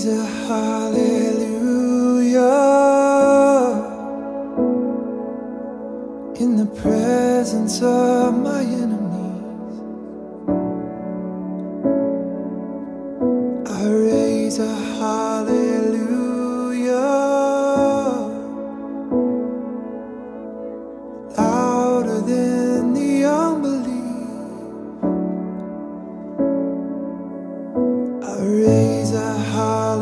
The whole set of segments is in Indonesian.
raise a hallelujah in the presence of my enemies. I raise a hallelujah louder than the unbelief. I raise a hallelujah.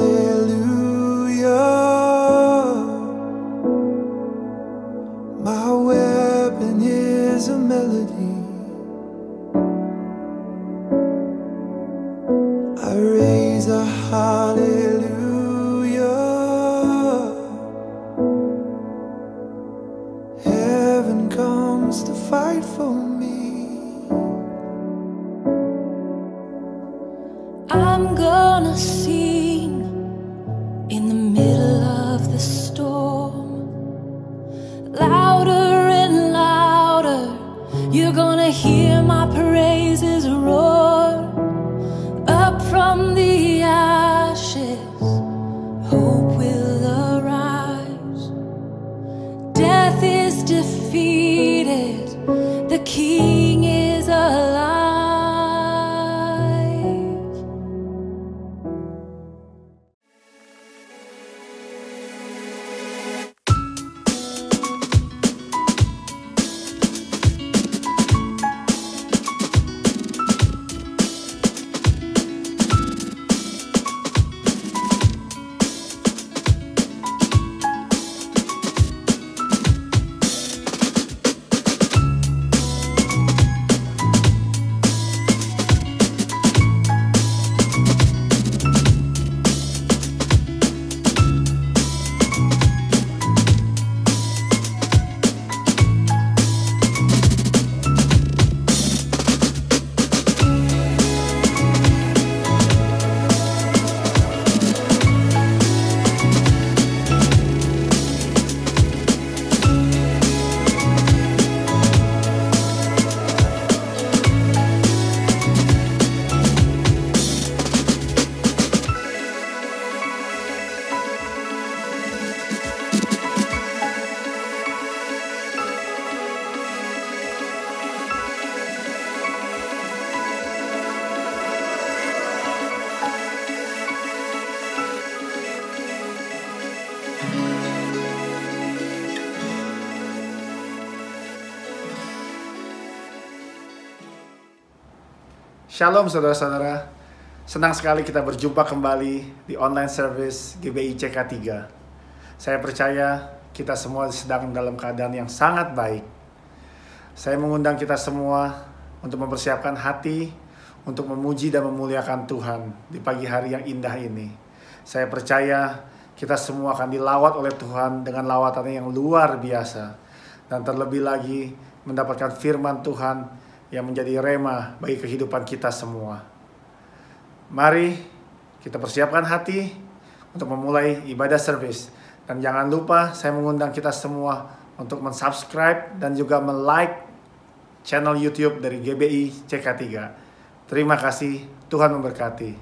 My weapon is a melody. I raise a hallelujah. Heaven comes to fight for me. I'm gonna sing in the middle of the storm, louder and louder. You're gonna hear my praises roar. Up from the ashes, hope will arise. Death is defeated, the King is alive. Shalom saudara-saudara, senang sekali kita berjumpa kembali di online service GBI CK3. Saya percaya kita semua sedang dalam keadaan yang sangat baik. Saya mengundang kita semua untuk mempersiapkan hati untuk memuji dan memuliakan Tuhan di pagi hari yang indah ini. Saya percaya kita semua akan dilawat oleh Tuhan dengan lawatannya yang luar biasa. Dan terlebih lagi mendapatkan firman Tuhan yang menjadi rema bagi kehidupan kita semua. Mari kita persiapkan hati untuk memulai ibadah service. Dan jangan lupa saya mengundang kita semua untuk mensubscribe dan juga like channel YouTube dari GBI CK3. Terima kasih, Tuhan memberkati.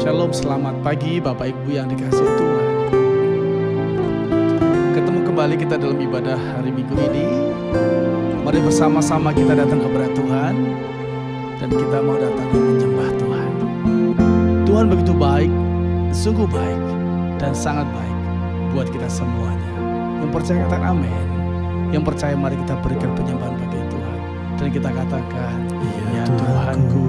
Shalom, selamat pagi Bapak Ibu yang dikasihi Tuhan. Ketemu kembali kita dalam ibadah hari Minggu ini. Mari bersama-sama kita datang kepada Tuhan dan kita mau datang dan menyembah Tuhan. Tuhan begitu baik, sungguh baik dan sangat baik buat kita semuanya. Yang percaya katakan amin. Yang percaya mari kita berikan penyembahan bagi Tuhan dan kita katakan, ya Tuhanku,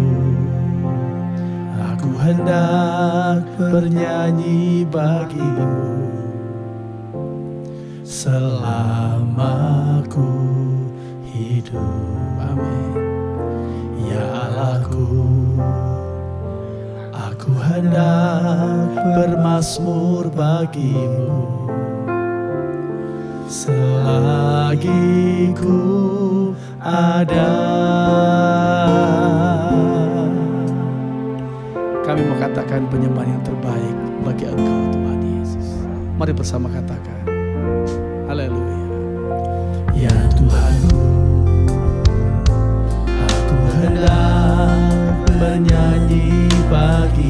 aku hendak bernyanyi bagimu selama aku hidup. Amin. Ya Allahku, aku hendak bermazmur bagimu selagi ku ada. Kami mengatakan penyembahan yang terbaik bagi Engkau Tuhan Yesus. Mari bersama katakan haleluya. Ya Tuhanku, aku hendak bernyanyi bagi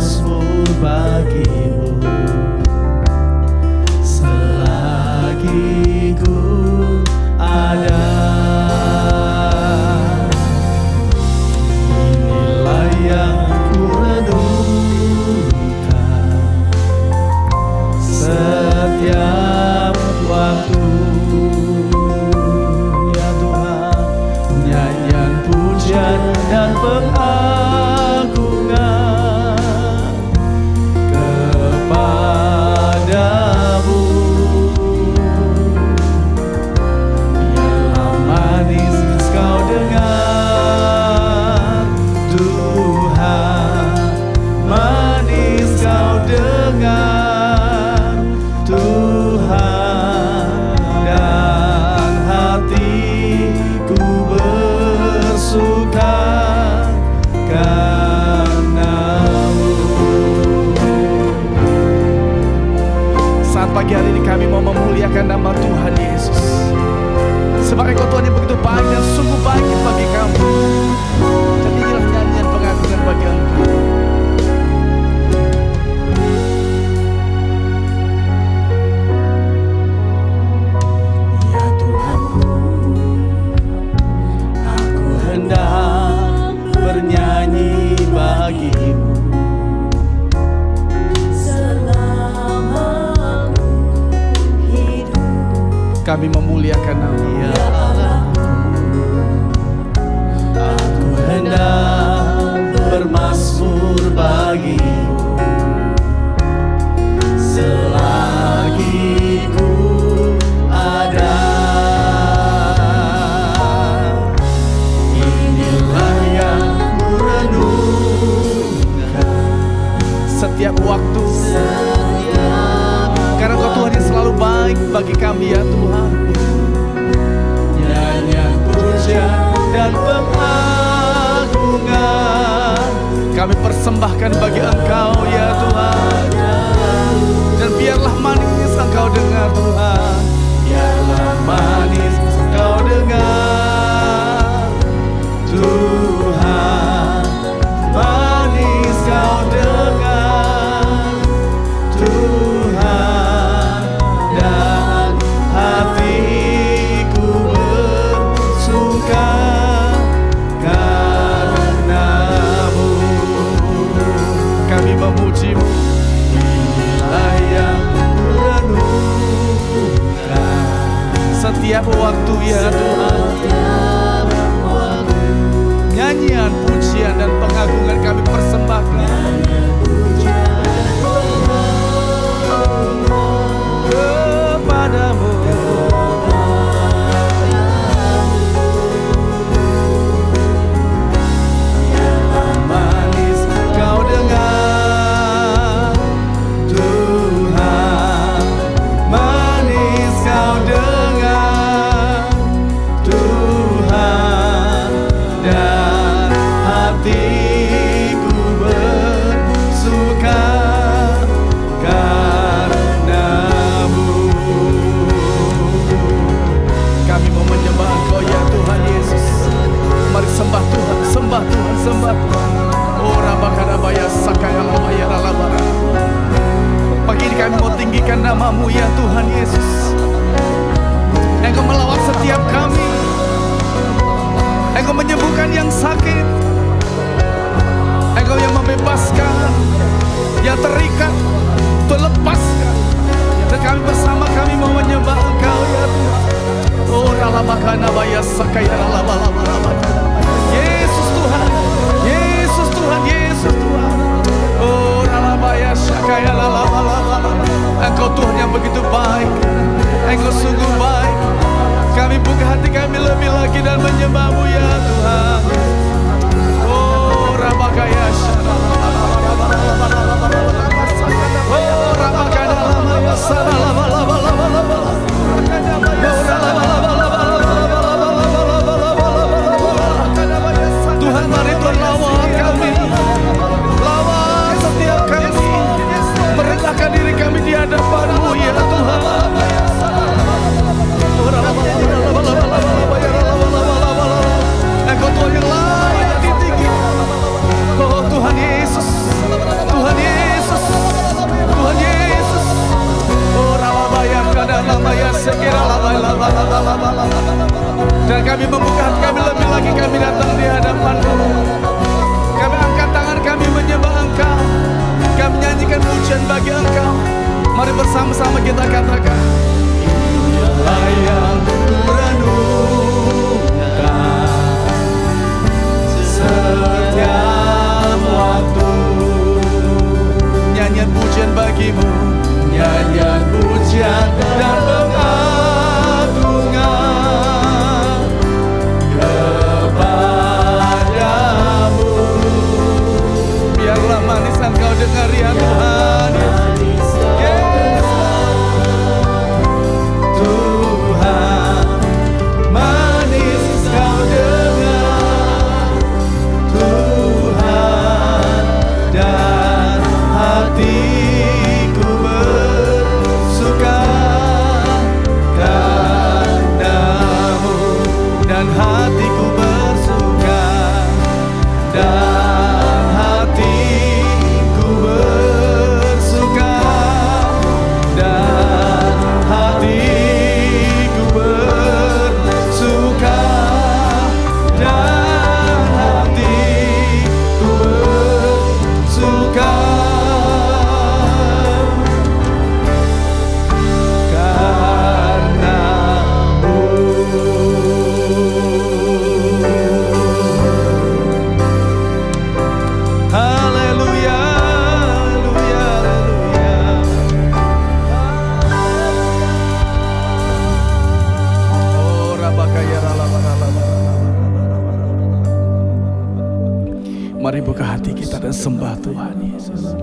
bermasmur bagimu. Selagi ku ada, inilah yang ku renungkan setiap waktu. Ya Tuhan, nyanyian pujian dan pengagungan kepadamu. Biarlah manis kau dengar, Tuhan, manis kau dengar, Tuhan, dan hatiku bersuka karenamu. Saat pagi hari ini kami mau memuliakan nama Tuhan Yesus, sebab Engkau Tuhan yang begitu baik dan sungguh baik bagi kami. Dan inilah nyanyian pengagungan bagi Engkau. Ya Tuhanku, aku hendak bernyanyi bagimu selama ku hidup. kami memuliakan nama Ya Allahku. Aku hendak bermasmur bagimu selagi ku ada. Inilah yang ku renungkan setiap waktu, karena Kau Tuhan yang selalu baik bagi kami ya Tuhan. Nyanyian pujian dan pengagungan kami persembahkan bagi Engkau ya Tuhan. Dan biarlah manis Engkau dengar Tuhan, biarlah manis Engkau dengar, Tuhan, manis Kau dengar, Tuhan, dan hatiku bersuka karenamu. Kami memuji-Mu, inilah yang renungkan setiap waktu ya Tuhan. Nyanyian, pujian, dan pengagungan kami persembahkan kepadamu. Biarlah manis Kau dengar, Tuhan, manis Kau dengar, Tuhan, dan hatiku Dan kami membuka hati kami lebih lagi, kami datang di hadapan-Mu. Kami angkat tangan kami menyembah Engkau. Kami nyanyikan pujian bagi Engkau. Mari bersama-sama kita katakan, inilah yang kurenungkan setiap waktu. Nyanyian pujian bagimu, nyanyian pujian dan pengagungan kepadamu. Biarlah manis Engkau dengar ya Tuhan. Yes. Tuhan, manis Engkau dengar. Tuhan, dan hatiku bersuka karena-Mu, dan hatiku bersuka, dan hatiku bersuka, dan hatiku bersuka, dan hatiku bersuka karena-Mu. Haleluya, haleluya, haleluya. Oh, Rabakaya Ralaba. Mari buka hati kita dan sembah Tuhan Yesus.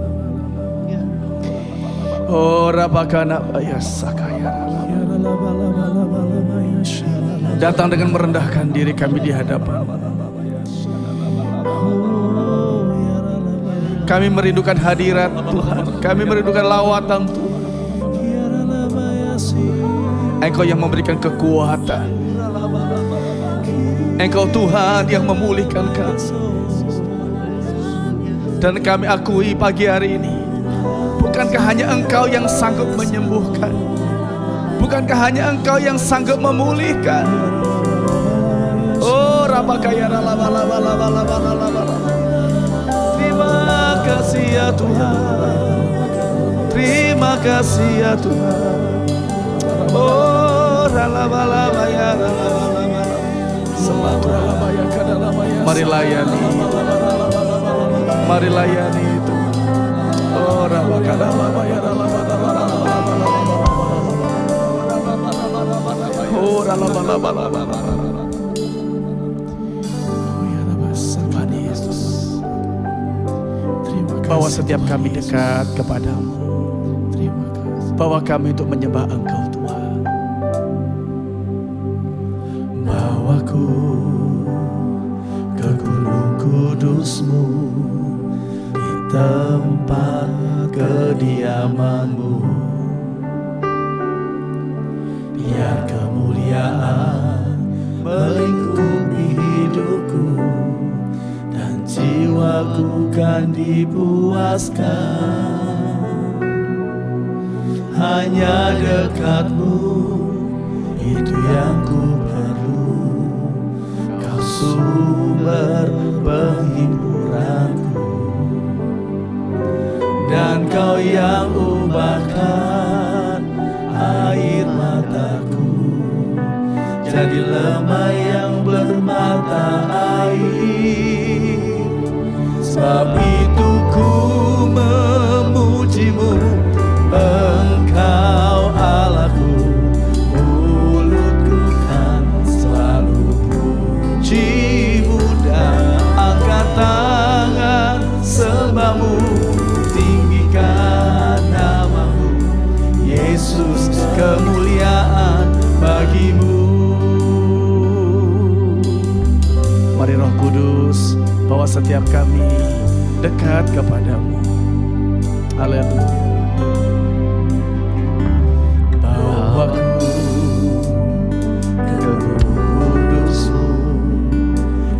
Oh, Rabakana Bayasakaya Ralaba. Datang dengan merendahkan diri kami di hadapan. Kami merindukan hadirat Tuhan. Kami merindukan lawatan Tuhan. Engkau yang memberikan kekuatan. Engkau Tuhan yang memulihkan kami. Dan kami akui pagi hari ini, bukankah hanya Engkau yang sanggup menyembuhkan? Bukankah hanya Engkau yang sanggup memulihkan? Oh, Rabakaya Ralaba. Terima kasih ya Tuhan. Terima kasih ya Tuhan. Oh, Ralaba ya Ralaba. Mari layani. Mari layani itu. Oh, Rabakadalaba ya Ralaba. Oh, Ralaba. Tuhan Yesus, bawa setiap kami dekat kepadamu. Terima kasih. Bawa kami untuk menyembah Engkau Tuhan. Bawaku ke gunung kudus-Mu, di tempat kediaman-Mu. Biar kemuliaan melingkupi hidupku, dan jiwaku kan dipuaskan. Hanya dekat-Mu, itu yang ku perlu. Kau sumber penghiburanku, dan Kau yang ubahkan air mataku jadi lemah yang bermata air. Sebab itu ku memuji-Mu, Engkau Allahku. Mulutku kan selalu puji-Mu, dan angkat tangan sembah-Mu, tinggikan nama-Mu. Yesus, kemuliaan bagi-Mu. Mari Roh Kudus, bawa setiap kami dekat kepadamu. Haleluya. Bawaku ke kudus-Mu,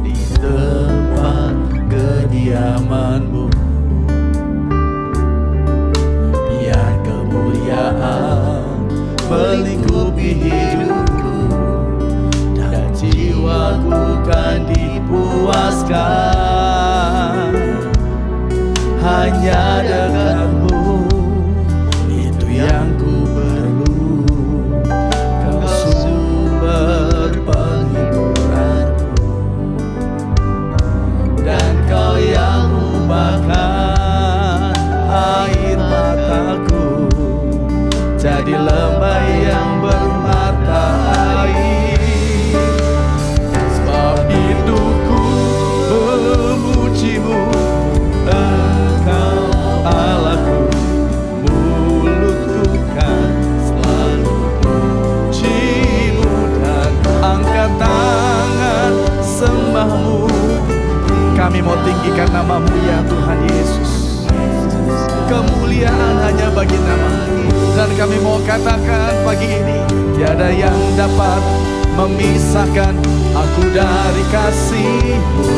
di tempat kediaman-Mu. Biar kemuliaan melingkupi hidupku, di lembah yang bermata air. Sebab itu ku memujimu, Engkau Allahku, mulutku kan selalu pujimu, dan angkat tangan sembahmu. Kami mau tinggikan namamu ya Tuhan Yesus. Kemuliaan hanya bagi nama-Mu. Dan kami mau katakan pagi ini, tiada yang dapat memisahkan aku dari kasih-Mu.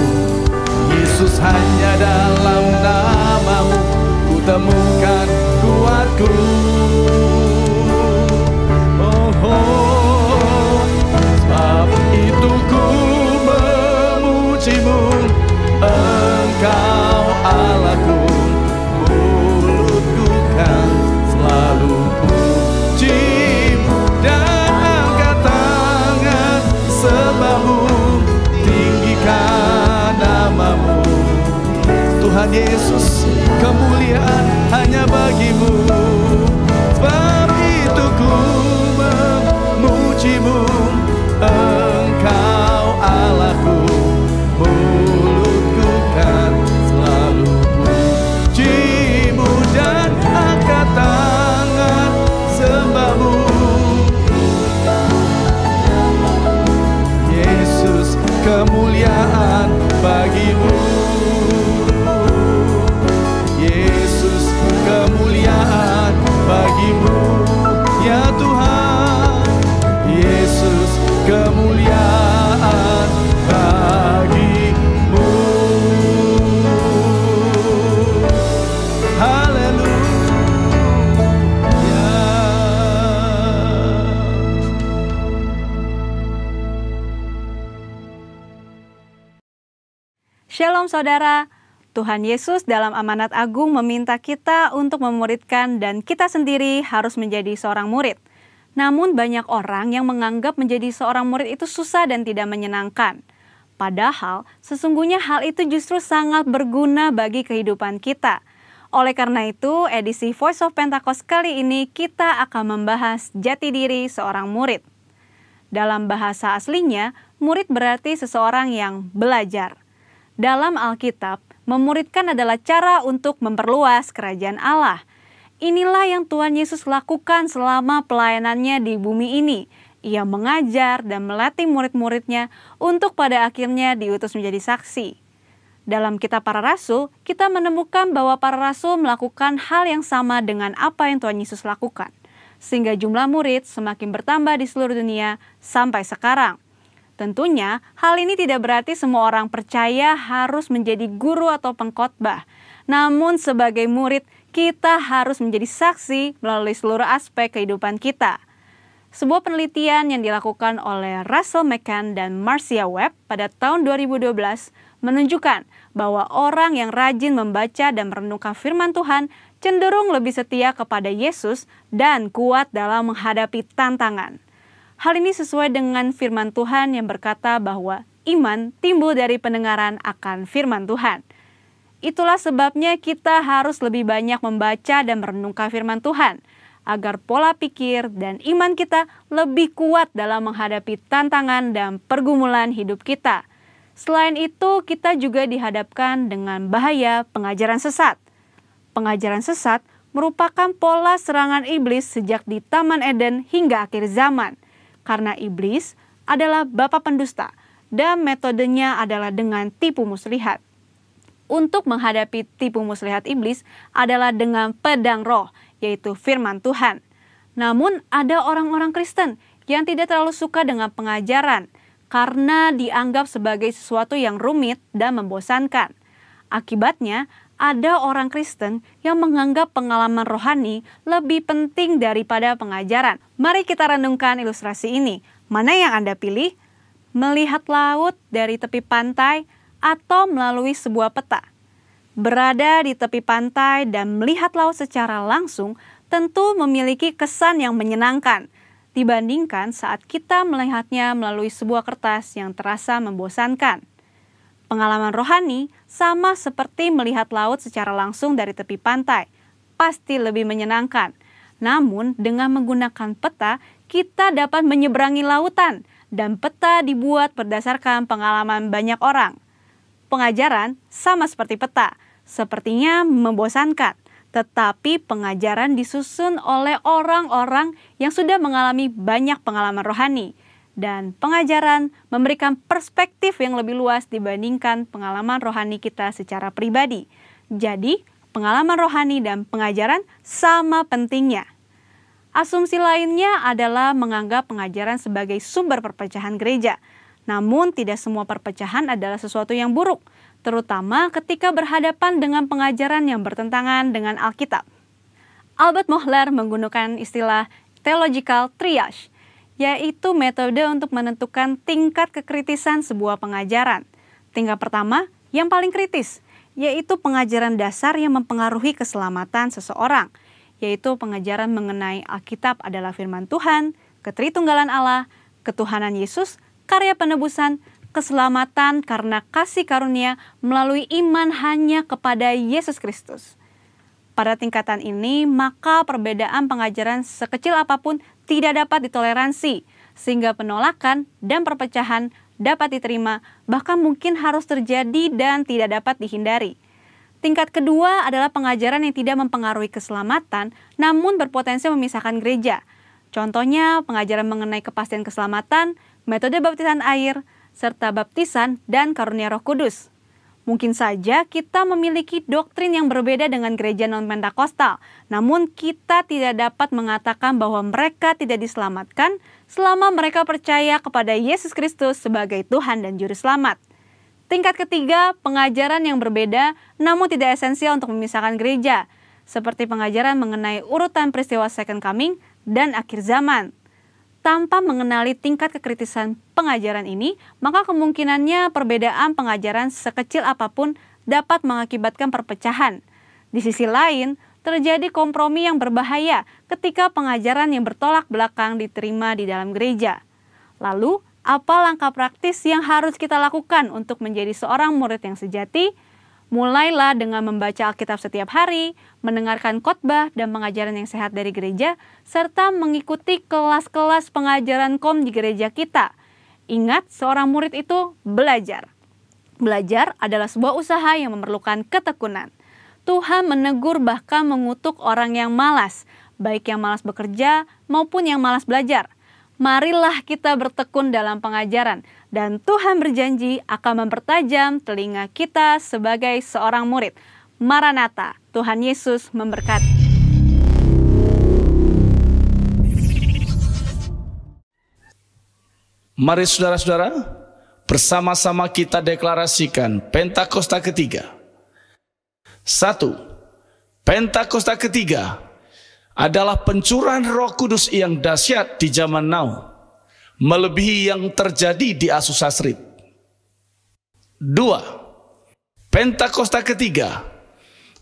Yesus, hanya dalam nama-Mu ku temukan kuatku. Oh, sebab itu ku memujimu, Engkau Allahku, mulutku kan selalu pujimu, dan angkat tangan sembahmu, tinggikan namamu. Tuhan Yesus, kemuliaan hanya bagi-Mu. Sebab itu ku memujimu, Engkau Allahku, mulutku kan selalu pujimu, dan angkat tangan sembahmu. Yesus, kemuliaan bagi-Mu. Yesus, kemuliaan bagi-Mu ya Tuhan. Yesus, kemuliaan bagi-Mu. Haleluya. Shalom saudara, Tuhan Yesus dalam amanat agung meminta kita untuk memuridkan, dan kita sendiri harus menjadi seorang murid. Namun banyak orang yang menganggap menjadi seorang murid itu susah dan tidak menyenangkan. Padahal sesungguhnya hal itu justru sangat berguna bagi kehidupan kita. Oleh karena itu, edisi Voice of Pentecost kali ini kita akan membahas jati diri seorang murid. Dalam bahasa aslinya, murid berarti seseorang yang belajar. Dalam Alkitab, memuridkan adalah cara untuk memperluas kerajaan Allah. Inilah yang Tuhan Yesus lakukan selama pelayanannya di bumi ini. Ia mengajar dan melatih murid-muridnya untuk pada akhirnya diutus menjadi saksi. Dalam kitab para rasul, kita menemukan bahwa para rasul melakukan hal yang sama dengan apa yang Tuhan Yesus lakukan. Sehingga jumlah murid semakin bertambah di seluruh dunia sampai sekarang. Tentunya, hal ini tidak berarti semua orang percaya harus menjadi guru atau pengkhotbah. Namun sebagai murid, kita harus menjadi saksi melalui seluruh aspek kehidupan kita. Sebuah penelitian yang dilakukan oleh Russell McCann dan Marcia Webb pada tahun 2012 menunjukkan bahwa orang yang rajin membaca dan merenungkan firman Tuhan cenderung lebih setia kepada Yesus dan kuat dalam menghadapi tantangan. Hal ini sesuai dengan firman Tuhan yang berkata bahwa iman timbul dari pendengaran akan firman Tuhan. Itulah sebabnya kita harus lebih banyak membaca dan merenungkan firman Tuhan, agar pola pikir dan iman kita lebih kuat dalam menghadapi tantangan dan pergumulan hidup kita. Selain itu, kita juga dihadapkan dengan bahaya pengajaran sesat. Pengajaran sesat merupakan pola serangan iblis sejak di Taman Eden hingga akhir zaman. Karena iblis adalah bapa pendusta dan metodenya adalah dengan tipu muslihat. Untuk menghadapi tipu muslihat iblis adalah dengan pedang roh, yaitu firman Tuhan. Namun ada orang-orang Kristen yang tidak terlalu suka dengan pengajaran karena dianggap sebagai sesuatu yang rumit dan membosankan. Akibatnya, ada orang Kristen yang menganggap pengalaman rohani lebih penting daripada pengajaran. Mari kita renungkan ilustrasi ini. Mana yang Anda pilih? Melihat laut dari tepi pantai atau melalui sebuah peta? Berada di tepi pantai dan melihat laut secara langsung tentu memiliki kesan yang menyenangkan dibandingkan saat kita melihatnya melalui sebuah kertas yang terasa membosankan. Pengalaman rohani sama seperti melihat laut secara langsung dari tepi pantai, pasti lebih menyenangkan. Namun dengan menggunakan peta, kita dapat menyeberangi lautan, dan peta dibuat berdasarkan pengalaman banyak orang. Pengajaran sama seperti peta, sepertinya membosankan, tetapi pengajaran disusun oleh orang-orang yang sudah mengalami banyak pengalaman rohani. Dan pengajaran memberikan perspektif yang lebih luas dibandingkan pengalaman rohani kita secara pribadi. Jadi, pengalaman rohani dan pengajaran sama pentingnya. Asumsi lainnya adalah menganggap pengajaran sebagai sumber perpecahan gereja. Namun, tidak semua perpecahan adalah sesuatu yang buruk, terutama ketika berhadapan dengan pengajaran yang bertentangan dengan Alkitab. Albert Mohler menggunakan istilah theological triage, yaitu metode untuk menentukan tingkat kekritisan sebuah pengajaran. Tingkat pertama, yang paling kritis, yaitu pengajaran dasar yang mempengaruhi keselamatan seseorang, yaitu pengajaran mengenai Alkitab adalah firman Tuhan, ketritunggalan Allah, ketuhanan Yesus, karya penebusan, keselamatan karena kasih karunia melalui iman hanya kepada Yesus Kristus. Pada tingkatan ini, maka perbedaan pengajaran sekecil apapun tidak dapat ditoleransi, sehingga penolakan dan perpecahan dapat diterima, bahkan mungkin harus terjadi dan tidak dapat dihindari. Tingkat kedua adalah pengajaran yang tidak mempengaruhi keselamatan, namun berpotensi memisahkan gereja. Contohnya, pengajaran mengenai kepastian keselamatan, metode baptisan air, serta baptisan dan karunia Roh Kudus. Mungkin saja kita memiliki doktrin yang berbeda dengan gereja non-Pentakosta, namun kita tidak dapat mengatakan bahwa mereka tidak diselamatkan selama mereka percaya kepada Yesus Kristus sebagai Tuhan dan Juru Selamat. Tingkat ketiga, pengajaran yang berbeda namun tidak esensial untuk memisahkan gereja, seperti pengajaran mengenai urutan peristiwa Second Coming dan akhir zaman. Tanpa mengenali tingkat kekritisan pengajaran ini, maka kemungkinannya perbedaan pengajaran sekecil apapun dapat mengakibatkan perpecahan. Di sisi lain, terjadi kompromi yang berbahaya ketika pengajaran yang bertolak belakang diterima di dalam gereja. Lalu, apa langkah praktis yang harus kita lakukan untuk menjadi seorang murid yang sejati? Mulailah dengan membaca Alkitab setiap hari, mendengarkan khotbah dan pengajaran yang sehat dari gereja, serta mengikuti kelas-kelas pengajaran KOM di gereja kita. Ingat, seorang murid itu belajar. Belajar adalah sebuah usaha yang memerlukan ketekunan. Tuhan menegur bahkan mengutuk orang yang malas, baik yang malas bekerja maupun yang malas belajar. Marilah kita bertekun dalam pengajaran, dan Tuhan berjanji akan mempertajam telinga kita sebagai seorang murid. Maranatha, Tuhan Yesus memberkati. Mari saudara-saudara, bersama-sama kita deklarasikan Pentakosta ketiga. 1. Pentakosta ketiga adalah pencurahan Roh Kudus yang dahsyat di zaman now, melebihi yang terjadi di Azusa Street. 2. Pentakosta ketiga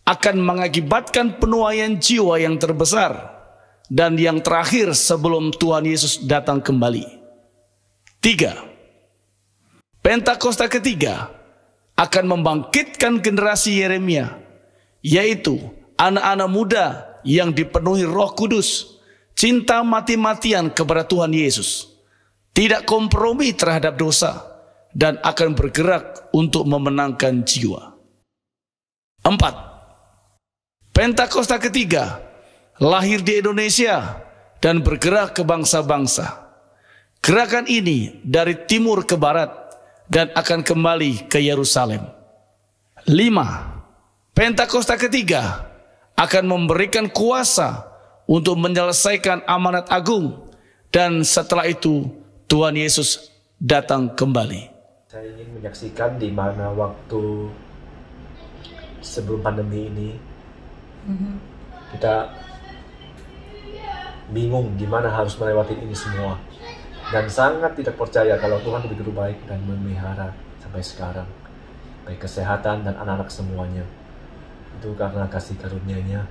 akan mengakibatkan penuaian jiwa yang terbesar dan yang terakhir sebelum Tuhan Yesus datang kembali. 3. Pentakosta ketiga akan membangkitkan generasi Yeremia, yaitu anak-anak muda yang dipenuhi Roh Kudus, cinta mati-matian kepada Tuhan Yesus, tidak kompromi terhadap dosa, dan akan bergerak untuk memenangkan jiwa. 4. Pentakosta ketiga lahir di Indonesia dan bergerak ke bangsa-bangsa. Gerakan ini dari timur ke barat dan akan kembali ke Yerusalem. 5. Pentakosta ketiga akan memberikan kuasa untuk menyelesaikan amanat agung, dan setelah itu Tuhan Yesus datang kembali. Saya ingin menyaksikan di mana waktu sebelum pandemi ini kita bingung gimana harus melewati ini semua, dan sangat tidak percaya kalau Tuhan begitu baik dan memelihara sampai sekarang, baik kesehatan dan anak-anak semuanya. Itu karena kasih karunia-Nya.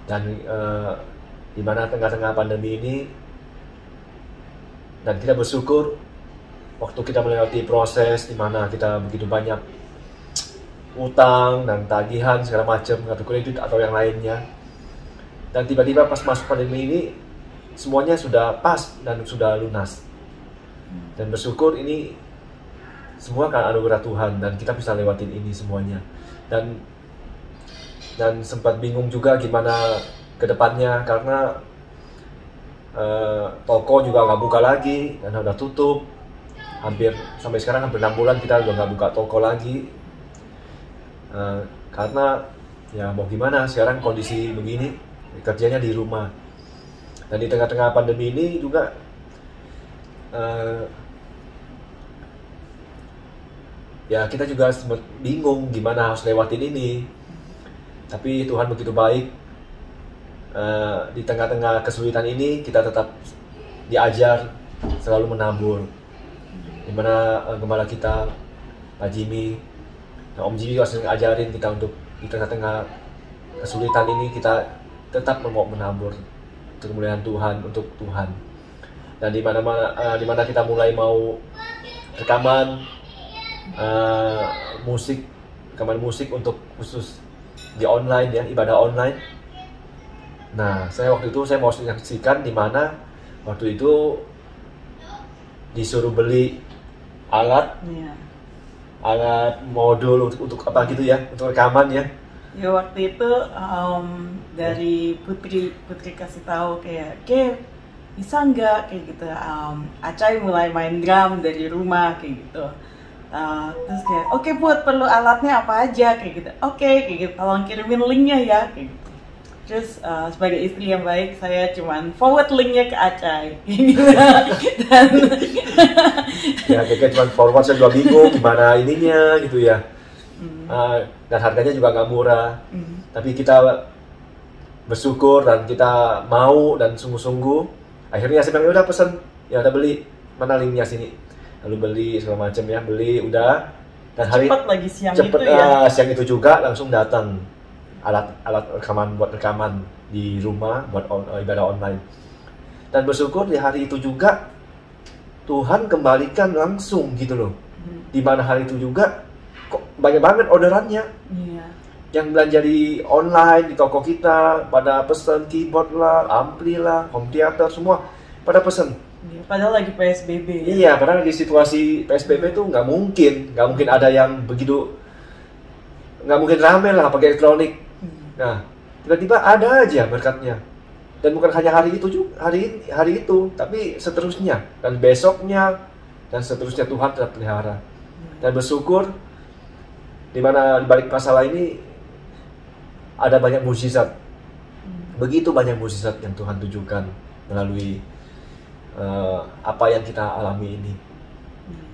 Dan di mana tengah-tengah pandemi ini, dan kita bersyukur waktu kita melewati proses di mana kita begitu banyak utang dan tagihan segala macam, kartu kredit atau yang lainnya, Dan tiba-tiba pas masuk pandemi ini semuanya sudah pas dan sudah lunas. Dan bersyukur ini semua karena anugerah Tuhan dan kita bisa lewatin ini semuanya. Dan sempat bingung juga gimana ke depannya karena toko juga nggak buka lagi dan udah tutup. Sampai sekarang hampir 6 bulan kita udah nggak buka toko lagi. Karena ya mau gimana, sekarang kondisi begini, kerjanya di rumah. Dan di tengah-tengah pandemi ini juga ya kita juga sempat bingung gimana harus lewatin ini. Tapi Tuhan begitu baik. Di tengah-tengah kesulitan ini kita tetap diajar selalu menabur. Dimana gembala kita, Pak Jimmy, Om Jimmy juga sering ajarin kita untuk di tengah-tengah kesulitan ini kita tetap mau menabur untuk kemuliaan Tuhan, untuk Tuhan. Dan di mana kita mulai mau rekaman musik untuk khusus di online ya, ibadah online. Nah, waktu itu saya mau saksikan di mana waktu itu disuruh beli alat modul untuk apa gitu ya, untuk rekaman ya. Ya waktu itu dari Putri kasih tahu kayak, bisa nggak kayak gitu. Acai mulai main drum dari rumah kayak gitu. Terus kayak, oke buat perlu alatnya apa aja kayak gitu. Oke, kayak gitu. Tolong kirimin linknya ya kayak gitu. Terus sebagai istri yang baik, saya cuman forward linknya ke Acai. Dan ya kayak cuman forward, saya juga bingung gimana ininya gitu ya. Dan harganya juga nggak murah. Tapi kita bersyukur dan kita mau dan sungguh-sungguh. Akhirnya saya bilang, udah pesen, ya udah beli, mana linknya sini. Lalu beli segala macam ya, beli udah. Dan cepat lagi siang itu ya. Siang itu juga langsung datang alat rekaman buat rekaman di rumah buat ibadah online. Dan bersyukur di hari itu juga Tuhan kembalikan langsung gitu loh. Di mana hari itu juga kok banyak banget orderannya. Yang belanja di online di toko kita pada pesen keyboard lah, ampli lah, home theater semua pada pesen. Padahal lagi PSBB. Iya, padahal di situasi PSBB itu nggak mungkin ada yang begitu, nggak mungkin rame lah pakai elektronik. Nah, tiba-tiba ada aja berkatnya. Dan bukan hanya hari itu juga, hari itu, tapi seterusnya dan besoknya dan seterusnya Tuhan tetap pelihara. Dan bersyukur di mana di balik masalah ini ada banyak mukjizat. Begitu banyak mukjizat yang Tuhan tunjukkan melalui apa yang kita alami ini.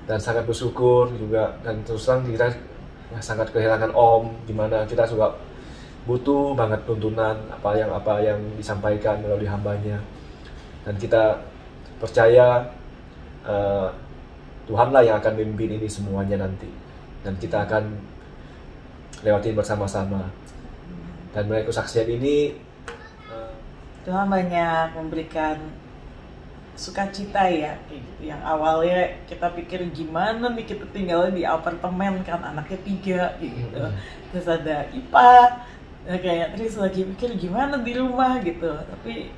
Dan sangat bersyukur juga, dan terus terang kita sangat kehilangan Om, di mana kita juga butuh banget tuntunan apa yang disampaikan melalui hambanya. Dan kita percaya Tuhanlah yang akan memimpin ini semuanya nanti. Dan kita akan lewatin bersama-sama. Dan melalui kesaksian ini Tuhan banyak memberikan sukacita ya, kayak gitu. Yang awalnya kita pikir gimana nih kita tinggal di apartemen kan, anaknya 3 gitu. Terus ada IPA, kayak terus lagi pikir gimana di rumah gitu. Tapi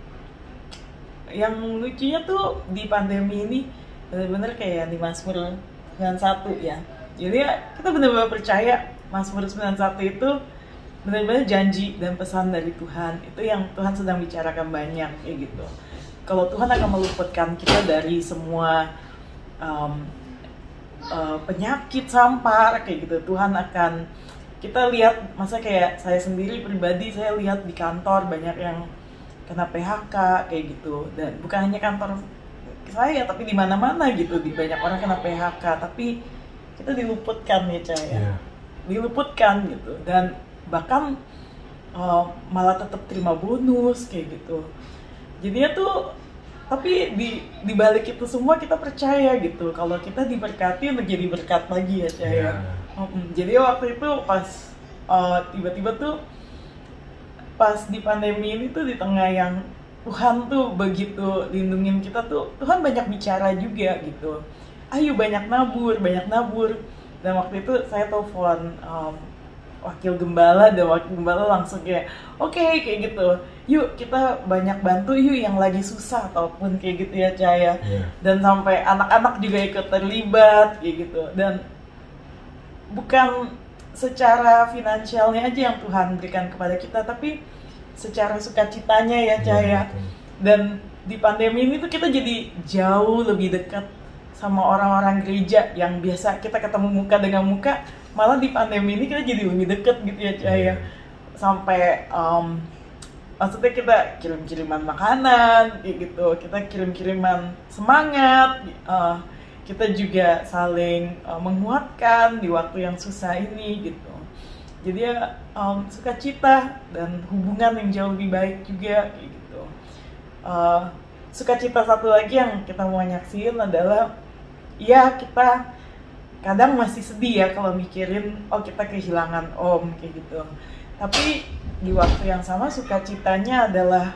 yang lucunya tuh di pandemi ini bener-bener kayak di Mazmur 91 ya. Jadi kita bener-bener percaya Mazmur 91 itu benar-benar janji dan pesan dari Tuhan. Itu yang Tuhan sedang bicarakan banyak kayak gitu. Kalau Tuhan akan meluputkan kita dari semua penyakit, sampar kayak gitu. Tuhan akan, kita lihat, masa kayak saya sendiri pribadi, saya lihat di kantor banyak yang kena PHK kayak gitu. Dan bukan hanya kantor saya, tapi di mana-mana gitu, di banyak orang kena PHK. Tapi kita diluputkan ya Caya, diluputkan gitu. Dan bahkan malah tetap terima bonus kayak gitu. Jadinya tuh, tapi di balik itu semua kita percaya gitu kalau kita diberkati untuk jadi berkat lagi ya Caya. Jadi waktu itu pas tiba-tiba tuh pas di pandemi ini tuh, di tengah yang Tuhan tuh begitu lindungin kita tuh, Tuhan banyak bicara juga gitu. Ayo banyak nabur. Dan waktu itu saya telepon wakil gembala, dan wakil gembala langsung kayak oke, kayak gitu, yuk kita banyak bantu yuk yang lagi susah ataupun kayak gitu ya Cahaya. Dan sampai anak-anak juga ikut terlibat kayak gitu, dan bukan secara finansialnya aja yang Tuhan berikan kepada kita, tapi secara sukacitanya ya Cahaya. Dan di pandemi ini tuh kita jadi jauh lebih dekat sama orang-orang gereja yang biasa kita ketemu muka dengan muka, malah di pandemi ini kita jadi lebih deket gitu ya Cahaya. Sampai maksudnya kita kirim-kiriman makanan kayak gitu, kita kirim-kiriman semangat, kita juga saling menguatkan di waktu yang susah ini gitu. Jadi ya sukacita dan hubungan yang jauh lebih baik juga kayak gitu. Sukacita satu lagi yang kita mau nyaksiin adalah ya kita kadang masih sedih ya kalau mikirin kita kehilangan om kayak gitu. Tapi di waktu yang sama sukacitanya adalah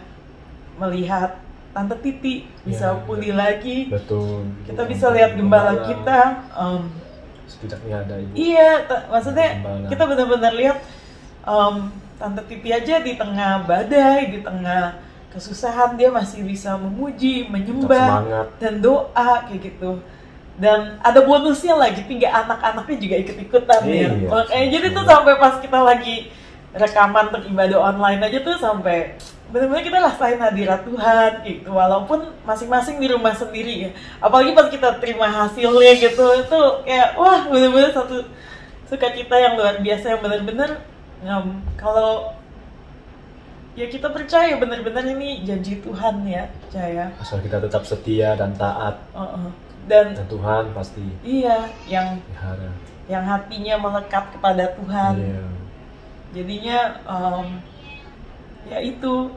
melihat Tante Titi bisa pulih lagi. Betul. Kita bisa lihat gembala kita. Setidaknya ada ibu. Iya, maksudnya gembala. Kita benar-benar lihat Tante Titi aja di tengah badai, di tengah kesusahan dia masih bisa memuji, menyembah, dan doa kayak gitu. Dan ada bonusnya lagi, 3 anak-anaknya juga ikut-ikutan ya. Makanya jadi tuh sampai pas kita lagi rekaman untuk ibadah online aja tuh sampai benar-benar kita rasain hadirat Tuhan gitu, walaupun masing-masing di rumah sendiri ya. Apalagi pas kita terima hasilnya gitu, itu kayak wah benar-benar satu sukacita yang luar biasa, yang benar-benar kalau ya kita percaya benar-benar ini janji Tuhan ya, percaya. Asal kita tetap setia dan taat. Dan Tuhan pasti. Iya, yang hatinya melekat kepada Tuhan. Jadinya ya itu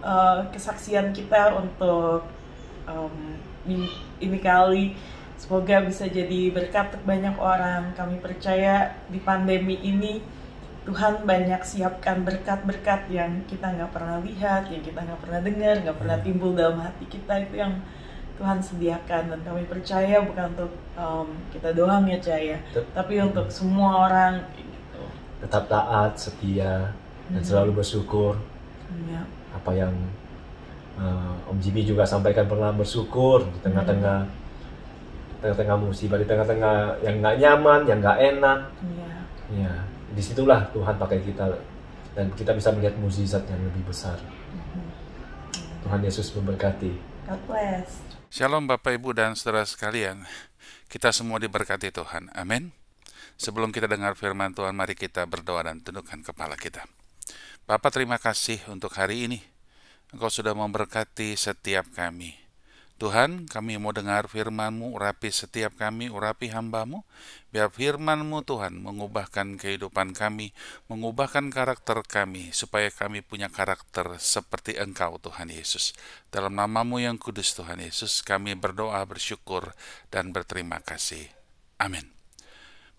kesaksian kita untuk ini kali, semoga bisa jadi berkat untuk banyak orang. Kami percaya di pandemi ini Tuhan banyak siapkan berkat-berkat yang kita nggak pernah lihat, yang kita nggak pernah dengar, nggak pernah timbul dalam hati kita, itu yang Tuhan sediakan. Dan kami percaya bukan untuk kita doang ya Cahaya, tapi untuk semua orang gitu. Tetap taat, setia, dan selalu bersyukur. Apa yang Om Jimmy juga sampaikan, pernah bersyukur di tengah-tengah musibah, di tengah-tengah yang nggak nyaman, yang nggak enak. Disitulah Tuhan pakai kita, dan kita bisa melihat mukjizat yang lebih besar. Tuhan Yesus memberkati. God bless. Shalom Bapak Ibu dan saudara sekalian, kita semua diberkati Tuhan, amin. Sebelum kita dengar firman Tuhan, mari kita berdoa dan tundukkan kepala kita. Bapak, terima kasih untuk hari ini. Engkau sudah memberkati setiap kami. Tuhan, kami mau dengar firman-Mu, urapi setiap kami, urapi hamba-Mu. Biar firman-Mu Tuhan mengubahkan kehidupan kami, mengubahkan karakter kami, supaya kami punya karakter seperti Engkau Tuhan Yesus. Dalam nama-Mu yang kudus Tuhan Yesus, kami berdoa, bersyukur, dan berterima kasih. Amin.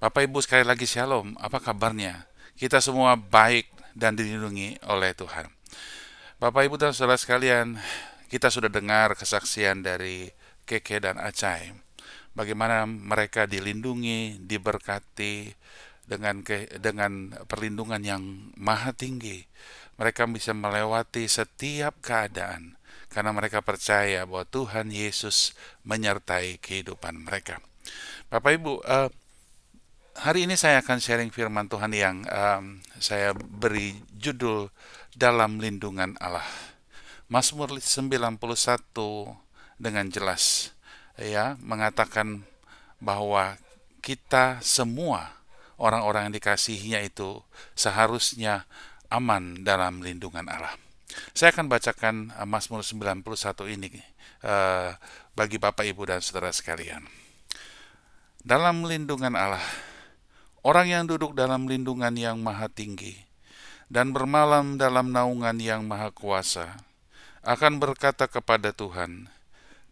Bapak Ibu sekali lagi shalom, apa kabarnya? Kita semua baik dan dilindungi oleh Tuhan. Bapak Ibu dan saudara sekalian, kita sudah dengar kesaksian dari Keke dan Acai, bagaimana mereka dilindungi, diberkati dengan perlindungan yang maha tinggi. Mereka bisa melewati setiap keadaan karena mereka percaya bahwa Tuhan Yesus menyertai kehidupan mereka. Bapak Ibu, hari ini saya akan sharing firman Tuhan yang saya beri judul Dalam Lindungan Allah. Mazmur 91 dengan jelas ya mengatakan bahwa kita semua orang-orang yang dikasihinya itu seharusnya aman dalam lindungan Allah. Saya akan bacakan Mazmur 91 ini bagi Bapak, Ibu, dan saudara sekalian. Dalam lindungan Allah, orang yang duduk dalam lindungan yang maha tinggi dan bermalam dalam naungan yang maha kuasa akan berkata kepada Tuhan,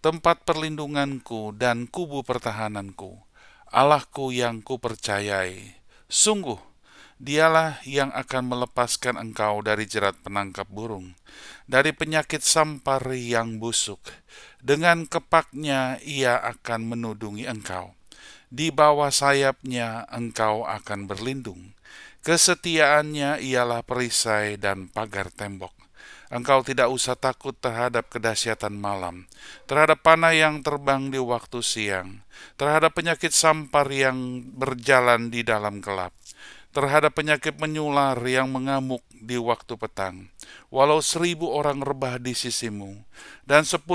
tempat perlindunganku dan kubu pertahananku, Allahku yang kupercayai. Sungguh, dialah yang akan melepaskan engkau dari jerat penangkap burung, dari penyakit sampar yang busuk. Dengan kepaknya ia akan menudungi engkau. Di bawah sayapnya engkau akan berlindung. Kesetiaannya ialah perisai dan pagar tembok. Engkau tidak usah takut terhadap kedahsyatan malam, terhadap panah yang terbang di waktu siang, terhadap penyakit sampar yang berjalan di dalam gelap, terhadap penyakit menular yang mengamuk di waktu petang. Walau 1.000 orang rebah di sisimu, dan 10.000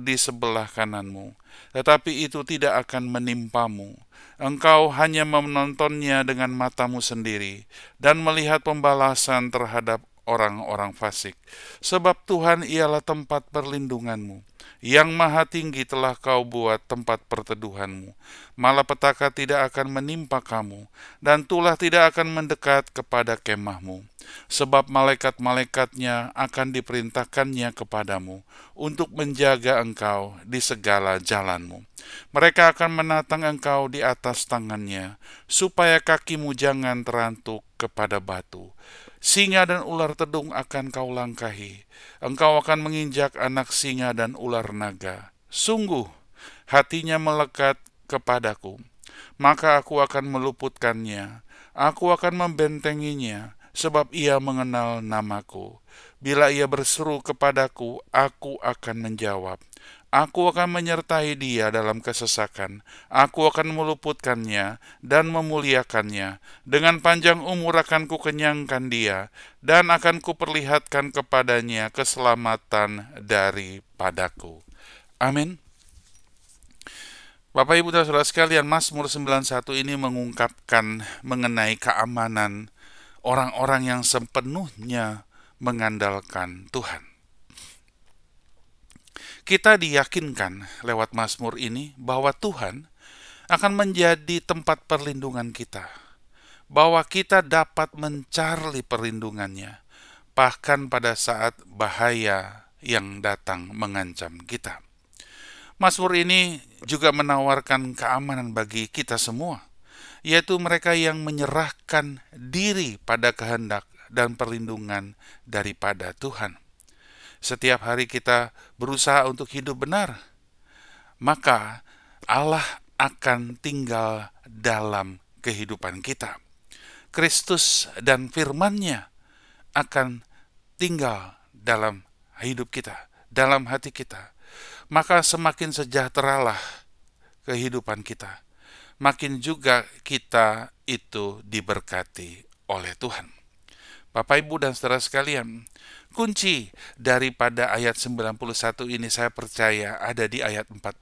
di sebelah kananmu, tetapi itu tidak akan menimpamu. Engkau hanya menontonnya dengan matamu sendiri, dan melihat pembalasan terhadap orang-orang fasik. Sebab Tuhan ialah tempat perlindunganmu. Yang Maha Tinggi telah kau buat tempat perteduhanmu. Malapetaka tidak akan menimpa kamu, dan tulah tidak akan mendekat kepada kemahmu. Sebab malaikat-malaikatnya akan diperintahkannya kepadamu untuk menjaga engkau di segala jalanmu. Mereka akan menatang engkau di atas tangannya, supaya kakimu jangan terantuk kepada batu. Singa dan ular tedung akan kau langkahi. Engkau akan menginjak anak singa dan ular naga. Sungguh, hatinya melekat kepadaku, maka aku akan meluputkannya. Aku akan membentenginya, sebab ia mengenal namaku. Bila ia berseru kepadaku, aku akan menjawab. Aku akan menyertai dia dalam kesesakan. Aku akan meluputkannya dan memuliakannya. Dengan panjang umur akan kukenyangkan dia, dan akan kuperlihatkan kepadanya keselamatan daripadaku. Amin. Bapak Ibu dan Saudara sekalian, Mazmur 91 ini mengungkapkan mengenai keamanan orang-orang yang sepenuhnya mengandalkan Tuhan. Kita diyakinkan lewat Mazmur ini bahwa Tuhan akan menjadi tempat perlindungan kita, bahwa kita dapat mencari perlindungannya, bahkan pada saat bahaya yang datang mengancam kita. Mazmur ini juga menawarkan keamanan bagi kita semua, yaitu mereka yang menyerahkan diri pada kehendak dan perlindungan daripada Tuhan. Setiap hari kita berusaha untuk hidup benar, maka Allah akan tinggal dalam kehidupan kita. Kristus dan firman-Nya akan tinggal dalam hidup kita, dalam hati kita. Maka semakin sejahteralah kehidupan kita, makin juga kita itu diberkati oleh Tuhan. Bapak, Ibu, dan saudara sekalian, kunci daripada ayat 91 ini saya percaya ada di ayat 14,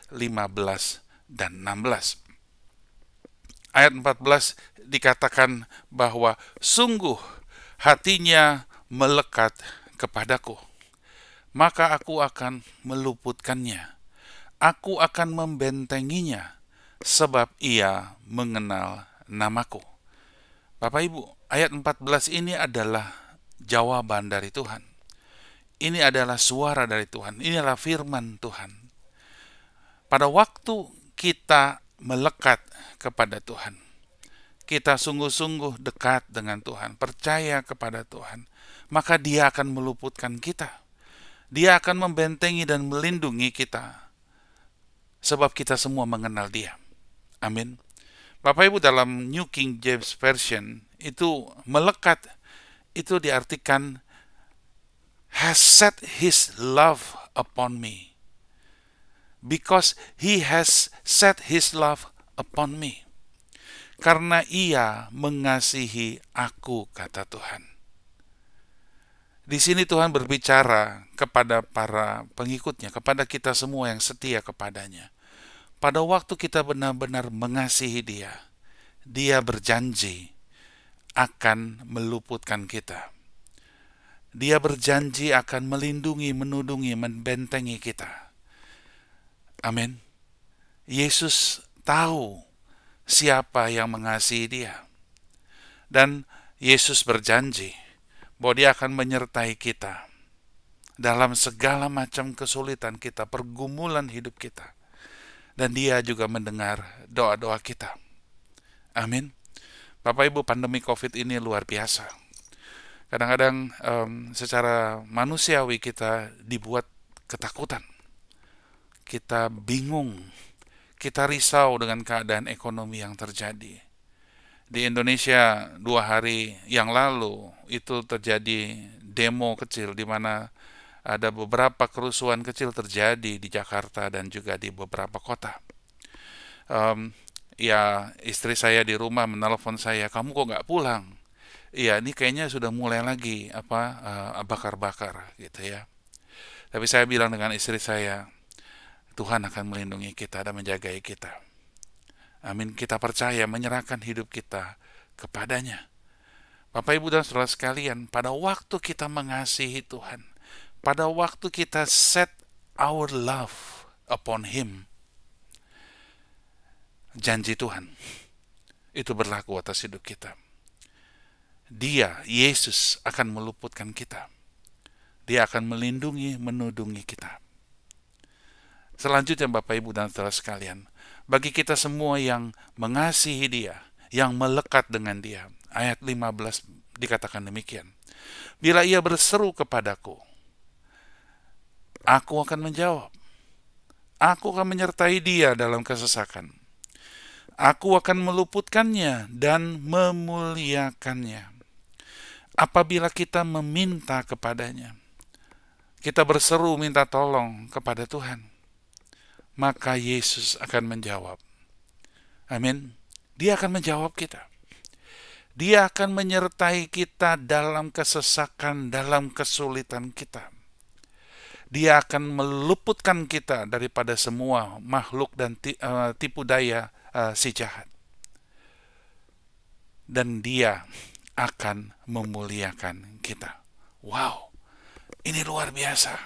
15, dan 16. Ayat 14 dikatakan bahwa sungguh hatinya melekat kepadaku, maka aku akan meluputkannya. Aku akan membentenginya, sebab ia mengenal namaku. Bapak Ibu, ayat 14 ini adalah jawaban dari Tuhan. Ini adalah suara dari Tuhan. Ini adalah firman Tuhan. Pada waktu kita melekat kepada Tuhan, kita sungguh-sungguh dekat dengan Tuhan, percaya kepada Tuhan, maka Dia akan meluputkan kita. Dia akan membentengi dan melindungi kita, sebab kita semua mengenal Dia. Amin. Bapak Ibu, dalam New King James Version itu melekat itu diartikan has set his love upon me, because he has set his love upon me. Karena ia mengasihi aku, kata Tuhan. Di sini Tuhan berbicara kepada para pengikutnya, kepada kita semua yang setia kepadanya. Pada waktu kita benar-benar mengasihi Dia, Dia berjanji akan meluputkan kita. Dia berjanji akan melindungi, menudungi, membentengi kita. Amin. Yesus tahu siapa yang mengasihi Dia. Dan Yesus berjanji bahwa Dia akan menyertai kita dalam segala macam kesulitan kita, pergumulan hidup kita. Dan Dia juga mendengar doa-doa kita. Amin. Bapak Ibu, pandemi COVID ini luar biasa. Kadang-kadang secara manusiawi kita dibuat ketakutan. Kita bingung. Kita risau dengan keadaan ekonomi yang terjadi. Di Indonesia 2 hari yang lalu itu terjadi demo kecil di mana ada beberapa kerusuhan kecil terjadi di Jakarta dan juga di beberapa kota. Ya, istri saya di rumah menelpon saya, kamu kok nggak pulang? Iya, ini kayaknya sudah mulai lagi bakar-bakar gitu ya. Tapi saya bilang dengan istri saya, Tuhan akan melindungi kita dan menjagai kita. Amin. Kita percaya menyerahkan hidup kita kepadanya. Bapak, Ibu, dan saudara sekalian, pada waktu kita mengasihi Tuhan, pada waktu kita set our love upon Him, janji Tuhan itu berlaku atas hidup kita. Dia, Yesus, akan meluputkan kita. Dia akan melindungi, menudungi kita. Selanjutnya Bapak, Ibu, dan saudara sekalian, bagi kita semua yang mengasihi Dia, yang melekat dengan Dia, ayat 15 dikatakan demikian. Bila ia berseru kepadaku, aku akan menjawab. Aku akan menyertai dia dalam kesesakan. Aku akan meluputkannya dan memuliakannya. Apabila kita meminta kepadanya, kita berseru minta tolong kepada Tuhan, maka Yesus akan menjawab. Amin. Dia akan menjawab kita. Dia akan menyertai kita dalam kesesakan, dalam kesulitan kita. Dia akan meluputkan kita daripada semua makhluk dan tipu daya si jahat. Dan dia akan memuliakan kita. Wow, ini luar biasa.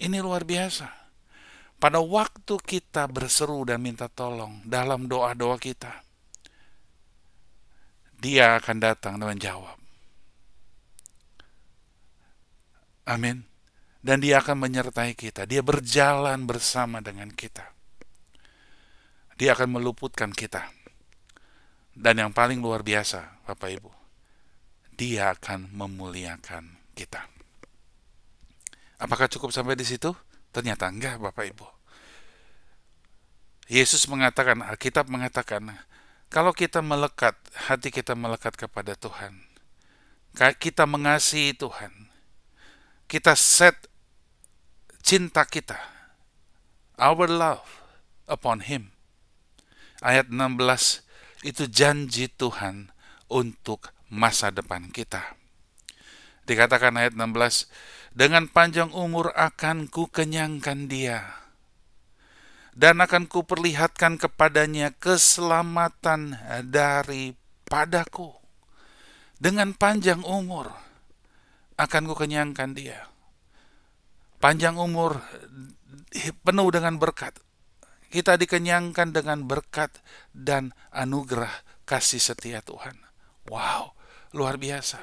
Ini luar biasa. Pada waktu kita berseru dan minta tolong dalam doa-doa kita, Dia akan datang dan menjawab. Amin. Dan Dia akan menyertai kita. Dia berjalan bersama dengan kita. Dia akan meluputkan kita. Dan yang paling luar biasa, Bapak Ibu, Dia akan memuliakan kita. Apakah cukup sampai di situ? Ternyata enggak, Bapak Ibu. Yesus mengatakan, Alkitab mengatakan, kalau kita melekat, hati kita melekat kepada Tuhan, kita mengasihi Tuhan, kita set cinta kita, our love upon Him. Ayat 16, itu janji Tuhan untuk masa depan kita. Dikatakan ayat 16, dengan panjang umur akan kukenyangkan dia, dan akan kuperlihatkan kepadanya keselamatan daripadaku. Dengan panjang umur akan kukenyangkan dia. Panjang umur penuh dengan berkat. Kita dikenyangkan dengan berkat dan anugerah kasih setia Tuhan. Wow, luar biasa.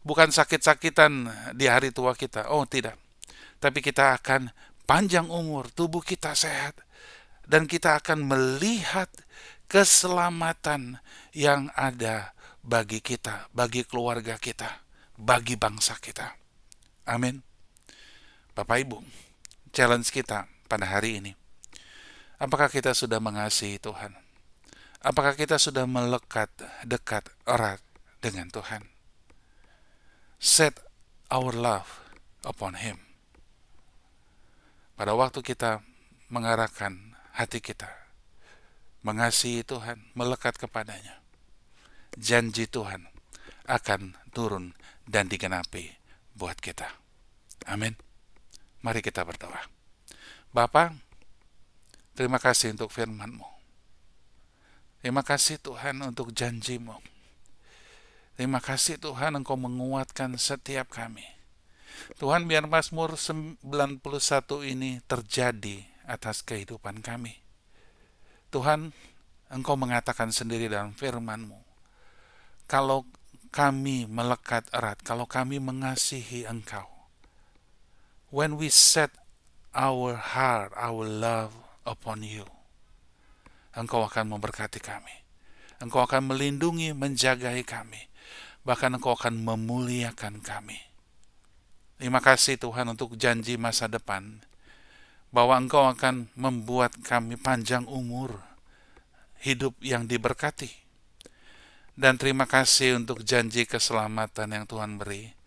Bukan sakit-sakitan di hari tua kita. Oh, tidak. Tapi kita akan panjang umur, tubuh kita sehat. Dan kita akan melihat keselamatan yang ada bagi kita, bagi keluarga kita, bagi bangsa kita. Amin. Bapak Ibu, challenge kita pada hari ini. Apakah kita sudah mengasihi Tuhan? Apakah kita sudah melekat, dekat, erat dengan Tuhan? Set our love upon Him. Pada waktu kita mengarahkan hati kita, mengasihi Tuhan, melekat kepadanya, janji Tuhan akan turun dan digenapi buat kita. Amin. Mari kita berdoa. Bapa, terima kasih untuk firman-Mu. Terima kasih Tuhan untuk janji-Mu. Terima kasih Tuhan, Engkau menguatkan setiap kami. Tuhan, biar Mazmur 91 ini terjadi atas kehidupan kami. Tuhan, Engkau mengatakan sendiri dalam firman-Mu, kalau kami melekat erat, kalau kami mengasihi Engkau, when we set our heart, our love upon you, Engkau akan memberkati kami. Engkau akan melindungi, menjagai kami. Bahkan Engkau akan memuliakan kami. Terima kasih Tuhan untuk janji masa depan, bahwa Engkau akan membuat kami panjang umur, hidup yang diberkati. Dan terima kasih untuk janji keselamatan yang Tuhan beri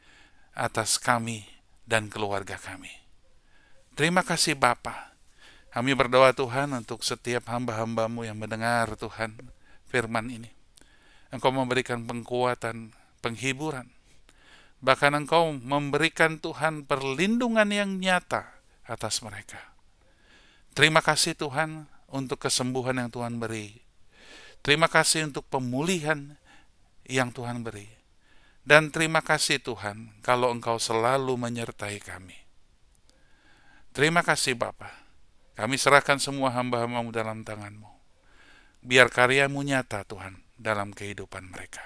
atas kami dan keluarga kami. Terima kasih Bapa. Kami berdoa Tuhan untuk setiap hamba-hamba-Mu yang mendengar Tuhan firman ini. Engkau memberikan pengkuatan, penghiburan. Bahkan Engkau memberikan Tuhan perlindungan yang nyata atas mereka. Terima kasih Tuhan untuk kesembuhan yang Tuhan beri. Terima kasih untuk pemulihan yang Tuhan beri. Dan terima kasih Tuhan kalau Engkau selalu menyertai kami. Terima kasih Bapa. Kami serahkan semua hamba-hamba-Mu dalam tangan-Mu. Biar karya-Mu nyata Tuhan dalam kehidupan mereka.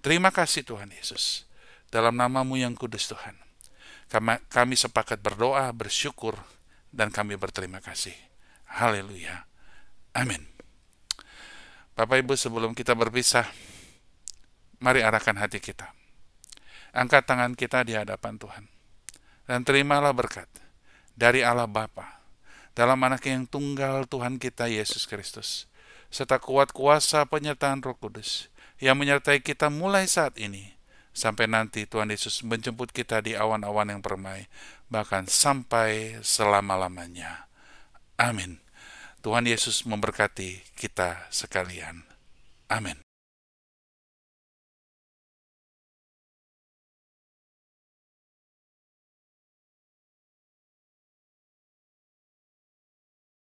Terima kasih Tuhan Yesus. Dalam nama-Mu yang kudus Tuhan. Kami sepakat berdoa, bersyukur, dan kami berterima kasih. Haleluya. Amin. Bapak Ibu, sebelum kita berpisah, mari arahkan hati kita. Angkat tangan kita di hadapan Tuhan. Dan terimalah berkat dari Allah Bapa, dalam anak yang tunggal Tuhan kita Yesus Kristus, serta kuat kuasa penyertaan Roh Kudus, yang menyertai kita mulai saat ini, sampai nanti Tuhan Yesus menjemput kita di awan-awan yang permai, bahkan sampai selama-lamanya. Amin. Tuhan Yesus memberkati kita sekalian. Amin.